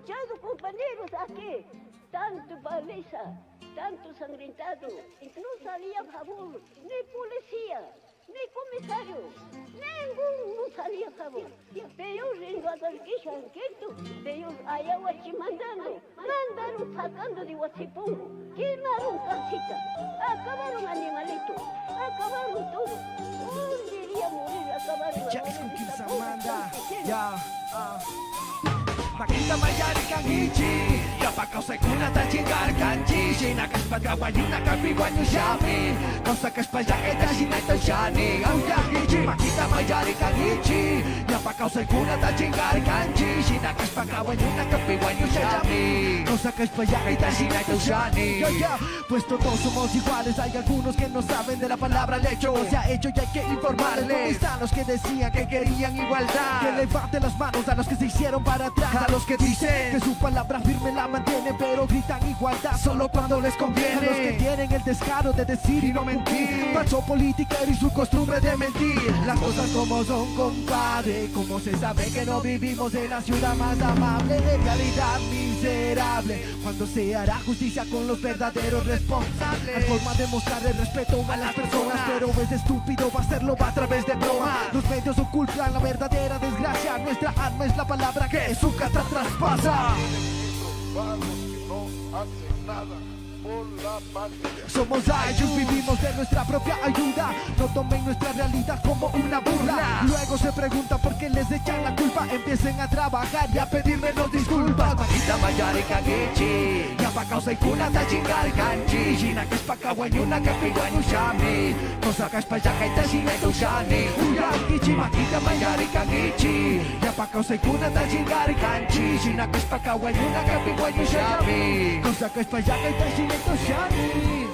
escuchado, compañeros, aquí. Tanto paliza, tanto sangrentado, y no salía a favor, ni policía, ni comisario, ninguno salía a favor. De ellos en Guadalquivir, de ellos allá mandando, mandaron sacando de Huachipungo, quemaron casita, acabaron animalitos, acabaron todo. Un día morir, acabaron. Ya es con quien se manda, ya. Makita mayari kang ichi Kapag kausay kuna ta chingar kanchi Sinakas pagkawayuna kapiwan yung shami Kausakas pa yakay ta sinay to shani Ang yakichi Makita mayari kang ichi Kapag kausay kuna ta chingar kanchi Sinakas pagkawayuna kapiwan yung shami Kausakas pa yakay ta sinay to shani Pues todos somos iguales Hay algunos que no saben de la palabra el hecho Se ha hecho y hay que informarles Están los que decían que querían igualdad Que levanten las manos a los que se hicieron para atrás a los que dicen que su palabra firme la mantienen pero gritan igualdad solo cuando les conviene. A los que tienen el descaro de decir y no mentir. Falso politiquero y su costumbre de mentir. Las cosas como son, compadre. Como se sabe que no vivimos en la ciudad más amable. De realidad miserable. Cuando se hará justicia con los verdaderos responsables. Hay forma de mostrarle respeto a las personas, pero es estúpido hacerlo a través de bromas. Los medios ocultan la verdadera desgracia. Nuestra arma es la palabra que su catra traspasa. Somos ellos, vivimos de nuestra propia ayuda. No tomen nuestra realidad como una burla. Luego se preguntan por qué les echan la culpa. Empiecen a trabajar y a pedirme los disculpas. Makita mayari kagichi Yapa kausa ikuna ta chingar kanchi Shinakas pakawanyuna kapiwanyu shami Kosakas payakay ta sinay to shani Uyakichi makita mayari kagichi Yapa kausa ikuna ta chingar kanchi Shinakas pakawanyuna kapiwanyu shami Kosakas payakay ta sinay to shani.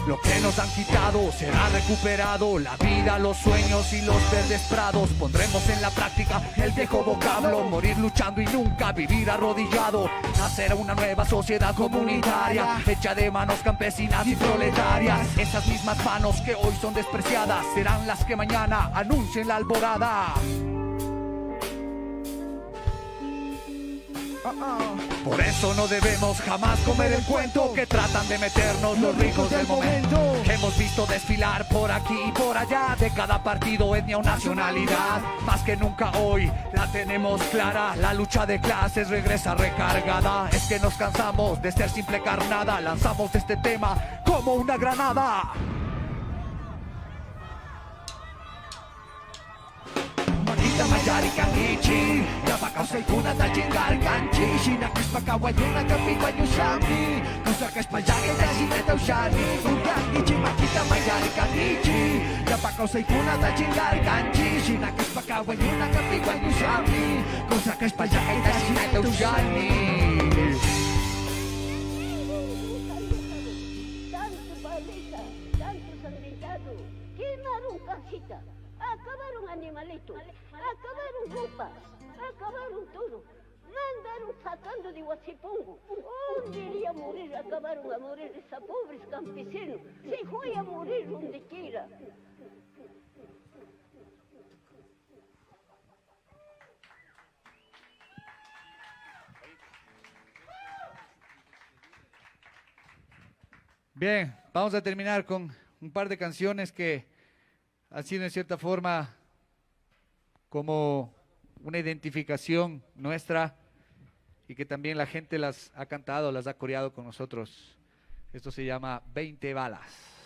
Lo que nos han quitado será recuperado. La vida, los sueños y los verdes prados. Pondremos en la práctica el viejo vocablo. Morir luchando y nunca vivir arrodillado. Nacer una nueva sociedad comunitaria hecha de manos campesinas y proletarias. Esas mismas manos que hoy son despreciadas serán las que mañana anuncien la alborada. Por eso no debemos jamás comer el cuento que tratan de meternos los ricos del momento. Hemos visto desfilar por aquí y por allá de cada partido, etnia o nacionalidad. Más que nunca hoy la tenemos clara. La lucha de clases regresa recargada. Es que nos cansamos de ser simple carnada. Lanzamos este tema como una granada. Makita mayari kang ichi Yapa kausay kuna ta chingar kanchi Shinakas pakawanyuna kapiwanyu shami Kausakas payakay ta sinay to shani Uyakichi makita mayari kang ichi Yapa kausay kuna ta chingar kanchi Shinakas pakawanyuna kapiwanyu shami Kausakas payakay ta sinay to shani. Tanto paliza, tanto sangrentado, quemaron casita, acabaron animalitos, acabaron ropas, acabaron todo. Mandaron sacando de Huachipungo. Un día morir, acabaron a morir esos pobres campesinos. Se fue a morir donde quiera. Bien, vamos a terminar con un par de canciones que han sido en cierta forma como una identificación nuestra y que también la gente las ha cantado, las ha coreado con nosotros. Esto se llama 20 balas.